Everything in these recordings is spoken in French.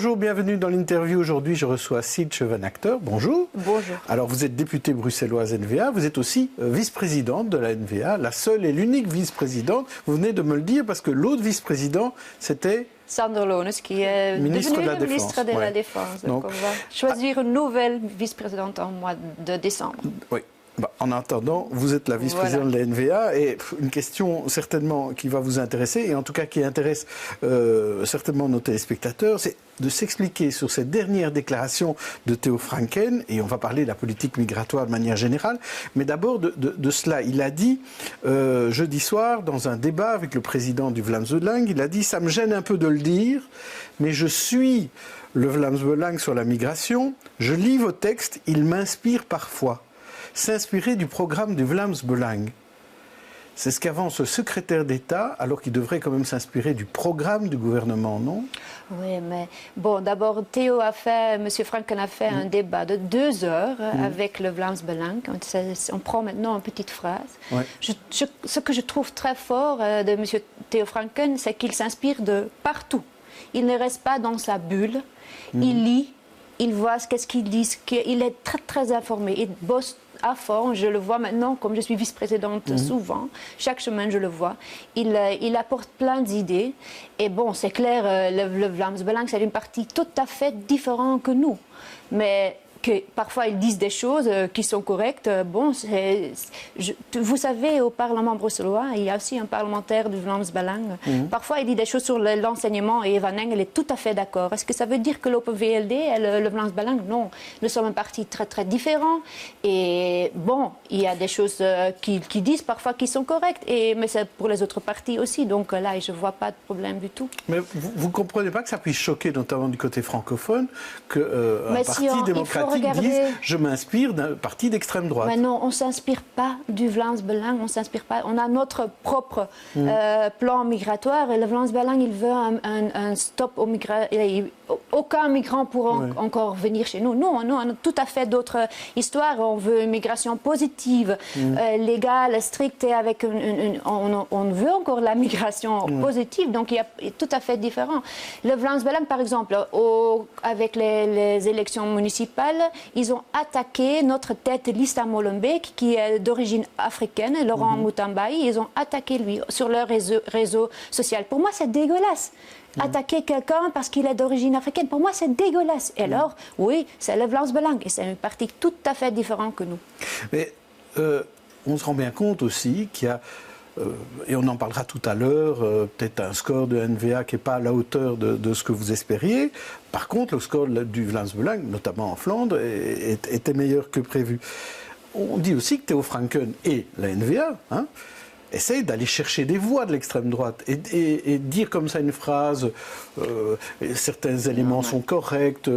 bonjour, bienvenue dans l'interview. Aujourd'hui, je reçois Sietske van Achter. Bonjour. Bonjour. Alors, vous êtes députée bruxelloise NVA, vous êtes aussi vice-présidente de la NVA, la seule et l'unique vice-présidente. Vous venez de me le dire parce que l'autre vice-président, c'était... Sander Lones, qui est ministre devenu de la le ministre de la Défense. Donc, on va choisir une nouvelle vice-présidente en mois de décembre. Oui. En attendant, vous êtes la vice-présidente de la NVA et une question certainement qui va vous intéresser et en tout cas qui intéresse certainement nos téléspectateurs, c'est de s'expliquer sur cette dernière déclaration de Theo Franken, et on va parler de la politique migratoire de manière générale, mais d'abord de cela. Il a dit jeudi soir dans un débat avec le président du Vlaams Belang, il a dit « ça me gêne un peu de le dire, mais je suis le Vlaams Belang sur la migration, je lis vos textes, ils m'inspirent parfois ». S'inspirer du programme du Vlaams Belang. C'est ce qu'avance le secrétaire d'État, alors qu'il devrait quand même s'inspirer du programme du gouvernement, non? Oui, mais bon, d'abord, M. Franken a fait un débat de 2 heures avec le Vlaams Belang. On prend maintenant une petite phrase. Ouais. Ce que je trouve très fort de M. Theo Franken, c'est qu'il s'inspire de partout. Il ne reste pas dans sa bulle, il lit, il voit qu'est-ce qu'ils disent, il est très très informé, il bosse à fond, je le vois maintenant, comme je suis vice-présidente souvent, chaque semaine je le vois, il apporte plein d'idées, et bon, c'est clair, le Vlaams Belang, c'est une partie tout à fait différente que nous, mais que parfois ils disent des choses qui sont correctes. Bon, vous savez, au Parlement bruxellois, il y a aussi un parlementaire du Vlaams Belang. Parfois, il dit des choses sur l'enseignement et Van Engel est tout à fait d'accord. Est-ce que ça veut dire que l'OPVLD et le Vlaams Belang? Non. Nous sommes un parti très, très différent. Et bon, il y a des choses qui disent parfois qui sont correctes, mais c'est pour les autres partis aussi. Donc là, je ne vois pas de problème du tout. Mais vous ne comprenez pas que ça puisse choquer, notamment du côté francophone, qu'un parti démocratique disent « je m'inspire d'un parti d'extrême droite ». Mais non, on ne s'inspire pas du Vlaams Belang, on s'inspire pas. On a notre propre plan migratoire et le Vlaams Belang, il veut un stop aux migrants. Aucun migrant pourra encore venir chez nous. Nous, on a tout à fait d'autres histoires. On veut une migration positive, légale, stricte, et avec on veut encore la migration positive. Donc, il y a tout à fait différent. Le Vlaams Belang, par exemple, avec les élections municipales, ils ont attaqué notre tête Lista Molenbeek, qui est d'origine africaine, Laurent Mutambai. Ils ont attaqué lui sur leur réseau social. Pour moi, c'est dégueulasse. Attaquer quelqu'un parce qu'il est d'origine africaine, pour moi, c'est dégueulasse. Et alors, oui, c'est le Vlaams Belang. Et c'est une partie tout à fait différente que nous. Mais on se rend bien compte aussi qu'il y a... et on en parlera tout à l'heure, peut-être un score de NVA qui n'est pas à la hauteur de ce que vous espériez. Par contre, le score du Vlaams Belang, notamment en Flandre, était meilleur que prévu. On dit aussi que Theo Franken et la NVA essayent d'aller chercher des voix de l'extrême droite et dire comme ça une phrase, certains éléments sont corrects,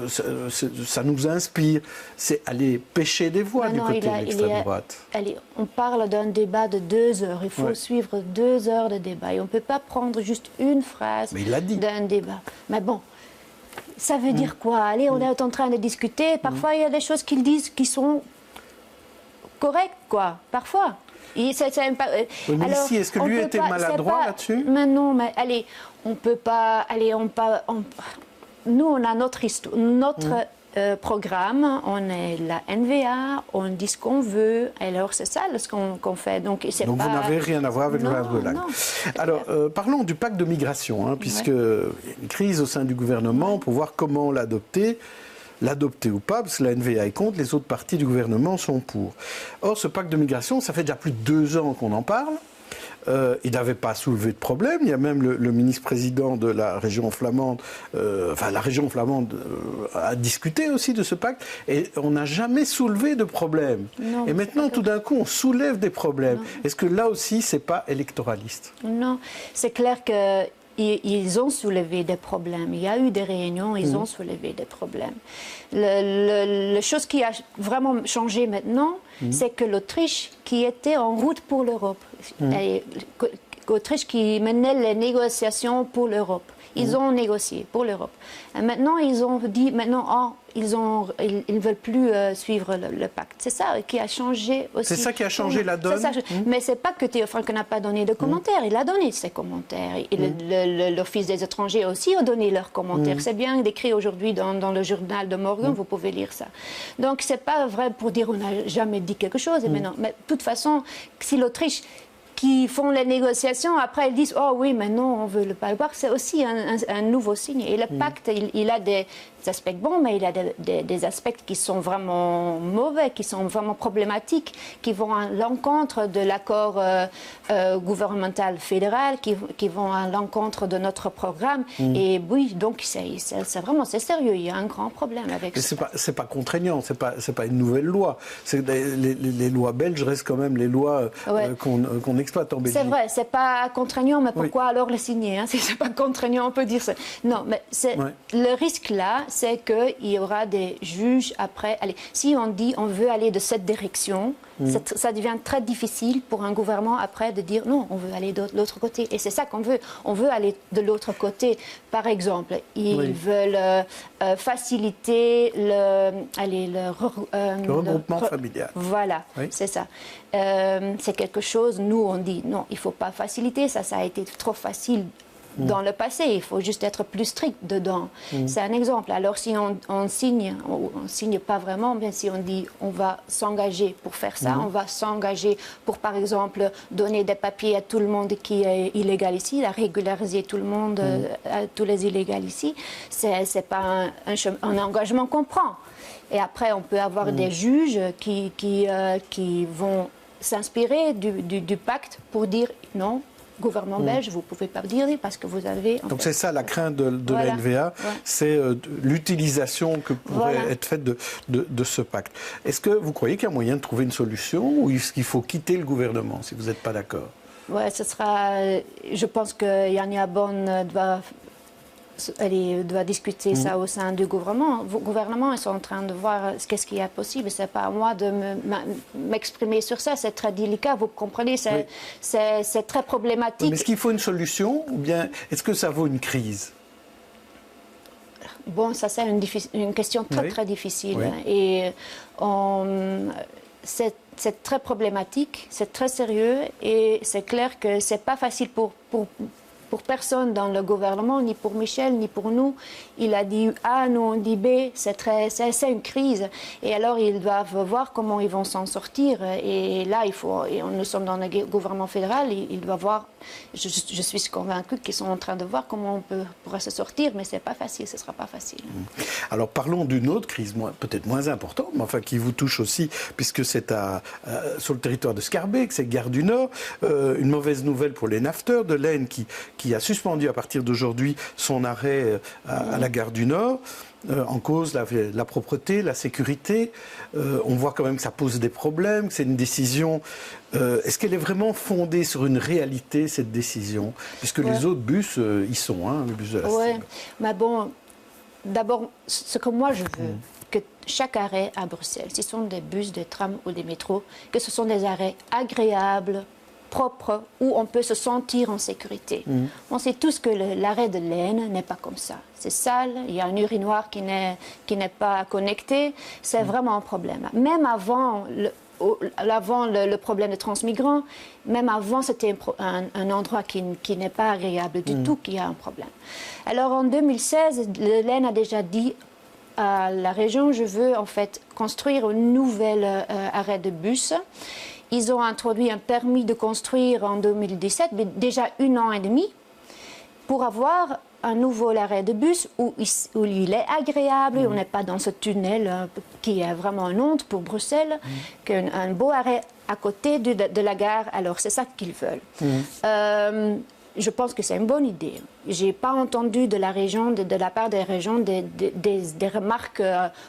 ça nous inspire, c'est aller pêcher des voix du côté de l'extrême droite. Allez, on parle d'un débat de 2 heures, il faut suivre 2 heures de débat et on ne peut pas prendre juste une phrase d'un débat. Mais bon, ça veut dire quoi? Allez, on est en train de discuter, parfois il y a des choses qu'ils disent qui sont correctes, quoi, parfois. Mais alors, ici, est-ce que lui était maladroit là-dessus? Mais non, mais allez, on peut pas... Allez, nous, on a notre histoire, notre programme, on est la NVA, on dit ce qu'on veut, alors c'est ça ce qu'on fait. Donc vous n'avez rien à voir avec le Vlaams Belang. Alors, parlons du pacte de migration, puisqu'il y a une crise au sein du gouvernement pour voir comment l'adopter ou pas, parce que la NVA est contre, les autres partis du gouvernement sont pour. Or, ce pacte de migration, ça fait déjà plus de 2 ans qu'on en parle. Il n'avait pas soulevé de problème. Il y a même le ministre-président de la région flamande, la région flamande a discuté aussi de ce pacte, et on n'a jamais soulevé de problème. Non, et maintenant, tout d'un coup, on soulève des problèmes. Est-ce que là aussi, c'est pas électoraliste? Non, c'est clair que ils ont soulevé des problèmes. Il y a eu des réunions, ils ont soulevé des problèmes. La chose qui a vraiment changé maintenant, c'est que l'Autriche, qui était en route pour l'Europe, l'Autriche qui menait les négociations pour l'Europe, ils ont négocié pour l'Europe. Maintenant, ils ont dit, ils ne veulent plus suivre le pacte. C'est ça qui a changé aussi. C'est ça qui a changé la donne. Mais c'est pas que Theo Franken n'a pas donné de commentaires. Il a donné ses commentaires. L'Office des étrangers aussi a donné leurs commentaires. C'est bien décrit aujourd'hui dans le journal de Morgan. Vous pouvez lire ça. Donc c'est pas vrai pour dire on n'a jamais dit quelque chose. Mais non. Mais de toute façon, si l'Autriche qui font les négociations, après ils disent « Oh oui, mais non, on ne veut pas le voir », c'est aussi un nouveau signe. Et le pacte, il a des aspects bons, mais il a des aspects qui sont vraiment mauvais, qui sont vraiment problématiques, qui vont à l'encontre de l'accord gouvernemental fédéral, qui vont à l'encontre de notre programme. Et oui, donc c'est sérieux, il y a un grand problème avec ça. C'est pas contraignant, c'est pas une nouvelle loi. Les lois belges restent quand même les lois qu'on exploite en Belgique. C'est vrai, c'est pas contraignant, mais pourquoi alors les signer, hein? C'est pas contraignant, on peut dire ça. Non, mais le risque là, c'est qu'il y aura des juges après. Allez, si on dit on veut aller de cette direction, ça devient très difficile pour un gouvernement après de dire non, on veut aller de l'autre côté. Et c'est ça qu'on veut. On veut aller de l'autre côté. Par exemple, ils veulent faciliter le regroupement familial. Voilà, c'est ça. C'est quelque chose, nous on dit non, il ne faut pas faciliter, ça a été trop facile dans le passé, il faut juste être plus strict dedans. C'est un exemple. Alors si on signe pas vraiment, bien si on dit on va s'engager pour faire ça, on va s'engager pour par exemple donner des papiers à tout le monde qui est illégal ici, à régulariser tout le monde, à tous les illégaux ici, c'est pas un engagement qu'on prend. Et après on peut avoir des juges qui vont s'inspirer du pacte pour dire non, gouvernement belge, vous ne pouvez pas dire parce que vous avez... Donc c'est ça la crainte de la NVA, c'est l'utilisation que pourrait être faite de ce pacte. Est-ce que vous croyez qu'il y a moyen de trouver une solution ou est-ce qu'il faut quitter le gouvernement si vous n'êtes pas d'accord? Oui, ce sera... Je pense que Jan Jabon doit discuter ça au sein du gouvernement. Le gouvernement est en train de voir qu'est-ce qui est possible. Ce n'est pas à moi de m'exprimer sur ça. C'est très délicat, vous comprenez. C'est très problématique. Mais est-ce qu'il faut une solution ou bien est-ce que ça vaut une crise? Bon, ça c'est une question très difficile. Et c'est très problématique, c'est très sérieux et c'est clair que ce n'est pas facile pour personne dans le gouvernement, ni pour Michel, ni pour nous. Il a dit A, nous on dit B, c'est une crise. Et alors ils doivent voir comment ils vont s'en sortir. Et là, nous sommes dans le gouvernement fédéral, il doit voir, je suis convaincue qu'ils sont en train de voir comment on pourra se sortir, mais c'est pas facile, ce sera pas facile. Alors parlons d'une autre crise, peut-être moins importante, mais enfin qui vous touche aussi, puisque c'est sur le territoire de Schaerbeek, c'est Gare du Nord. Une mauvaise nouvelle pour les nafteurs de l'Aisne qui a suspendu à partir d'aujourd'hui son arrêt à la Gare du Nord. En cause la propreté, la sécurité. On voit quand même que ça pose des problèmes, que c'est une décision. Est-ce qu'elle est vraiment fondée sur une réalité, cette décision? Puisque les autres bus, ils sont, les bus de la Oui, mais bon, d'abord, ce que moi je veux, que chaque arrêt à Bruxelles, si ce sont des bus, des trams ou des métros, que ce sont des arrêts agréables, propre, où on peut se sentir en sécurité. On sait tous que l'arrêt de l'Aisne n'est pas comme ça. C'est sale, il y a un urinoir qui n'est pas connecté, c'est vraiment un problème. Même avant le problème de transmigrants, même avant c'était un endroit qui n'est pas agréable du tout, qu'il y a un problème. Alors en 2016, l'Aisne a déjà dit à la région, je veux en fait construire une nouvelle arrêt de bus. Ils ont introduit un permis de construire en 2017, mais déjà 1 an et demi, pour avoir un nouveau arrêt de bus où il est agréable, on n'est pas dans ce tunnel qui est vraiment une honte pour Bruxelles, qu'un beau arrêt à côté de la gare. Alors c'est ça qu'ils veulent. Je pense que c'est une bonne idée. Je n'ai pas entendu de la région, de la part des régions, des remarques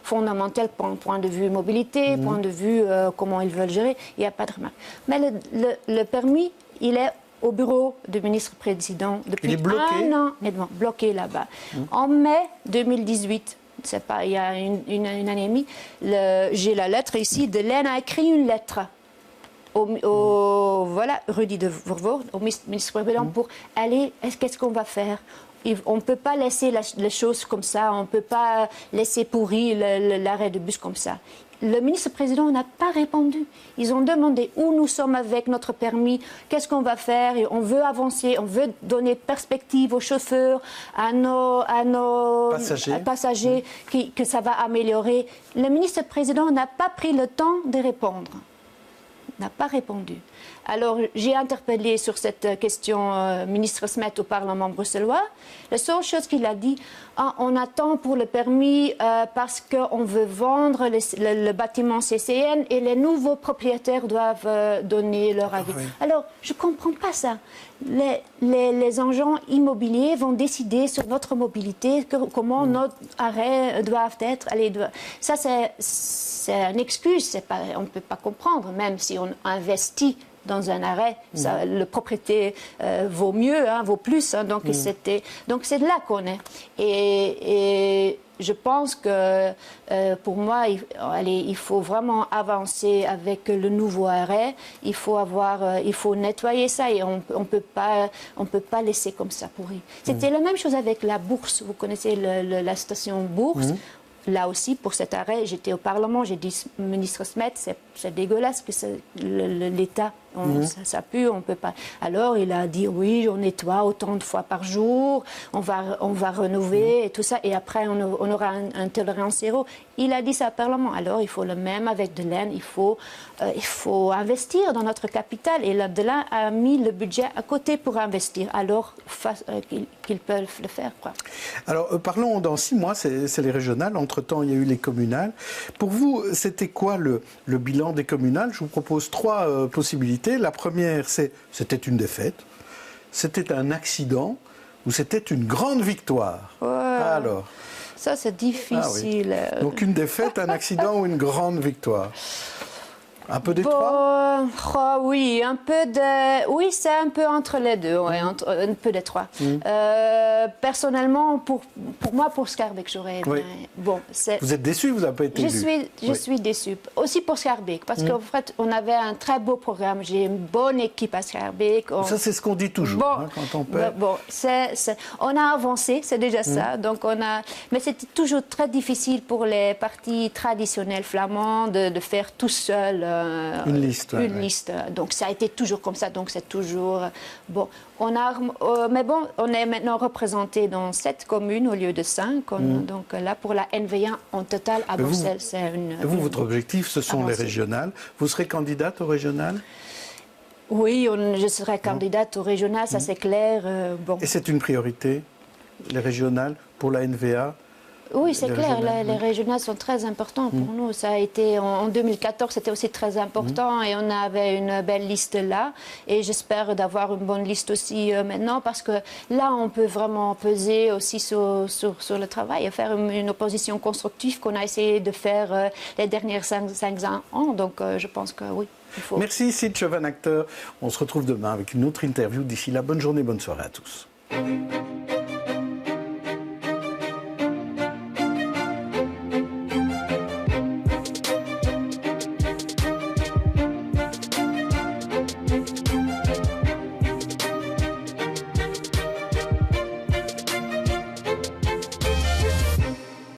fondamentales point de vue mobilité, point de vue comment ils veulent gérer. Il n'y a pas de remarques. Mais le permis, il est au bureau du ministre-président depuis 1 an, bloqué là-bas. En mai 2018, c'est pas, il y a une année et demie, j'ai la lettre ici, de l'Aisne a écrit une lettre Rudy de Vervoort, au ministre-président, pour aller, qu'est-ce qu'on va faire? on ne peut pas laisser les choses comme ça, on ne peut pas laisser pourrir l'arrêt de bus comme ça. Le ministre-président n'a pas répondu. Ils ont demandé où nous sommes avec notre permis, qu'est-ce qu'on va faire, et on veut avancer, on veut donner perspective aux chauffeurs, à nos passagers que ça va améliorer. Le ministre-président n'a pas pris le temps de répondre. N'a pas répondu. Alors, j'ai interpellé sur cette question ministre Smet au Parlement bruxellois. La seule chose qu'il a dit, on attend pour le permis parce qu'on veut vendre le bâtiment CCN et les nouveaux propriétaires doivent donner leur avis. Oui. Alors, je ne comprends pas ça. Les agents immobiliers vont décider sur notre mobilité, comment nos arrêts doivent être. Ça, c'est une excuse. On ne peut pas comprendre, même si on investit dans un arrêt, le propriété vaut mieux, vaut plus. Donc c'est de là qu'on est. Et je pense que pour moi, il faut vraiment avancer avec le nouveau arrêt. Il faut nettoyer ça et on peut pas laisser comme ça pourrir. C'était la même chose avec la bourse. Vous connaissez la station bourse. Là aussi, pour cet arrêt, j'étais au Parlement, j'ai dit, ministre Smet, c'est dégueulasse que l'État, ça pue, on ne peut pas. Alors, il a dit, oui, on nettoie autant de fois par jour, on va renouveler et tout ça, et après, on aura un tolérance zéro. Il a dit ça au Parlement. Alors, il faut le même avec Delaine, il faut investir dans notre capital. Et là, Delaine a mis le budget à côté pour investir, alors qu'ils peuvent le faire, quoi. Alors, parlons dans 6 mois, c'est les régionales. Entre-temps, il y a eu les communales. Pour vous, c'était quoi le bilan des communales? Je vous propose 3 possibilités. La première, c'était une défaite, c'était un accident ou c'était une grande victoire. Alors, ça, c'est difficile. Ah oui. Donc, une défaite, un accident ou une grande victoire? Un peu des trois? Oui, oui, c'est un peu entre les deux, ouais, un peu des trois. Personnellement, pour moi, pour Schaerbeek, j'aurais aimé. Bon, vous êtes déçu, vous n'avez pas été élu? Je suis déçue. Aussi pour Schaerbeek, parce qu'en fait, on avait un très beau programme. J'ai une bonne équipe à Schaerbeek. Ça, c'est ce qu'on dit toujours, quand on perd. Bon, on a avancé, c'est déjà ça. Donc mais c'était toujours très difficile pour les partis traditionnels flamands de faire tout seul. Une liste. Donc ça a été toujours comme ça. Donc c'est toujours bon. Mais bon, on est maintenant représenté dans 7 communes au lieu de 5. Donc là, pour la NVA en total à Bruxelles, c'est une. Vous, votre objectif, ce sont les régionales. Vous serez candidate aux régionales? Oui, je serai candidate aux régionales, ça c'est clair. Bon. Et c'est une priorité, les régionales, pour la NVA? Oui, c'est clair, les régionales sont très importants pour nous. Ça a été, en 2014, c'était aussi très important et on avait une belle liste là. Et j'espère d'avoir une bonne liste aussi maintenant parce que là, on peut vraiment peser aussi sur le travail et faire une opposition constructive qu'on a essayé de faire les dernières 5 ans. Donc, je pense que oui, il faut. Merci, Sietske Van Achter. On se retrouve demain avec une autre interview. D'ici là, bonne journée, bonne soirée à tous.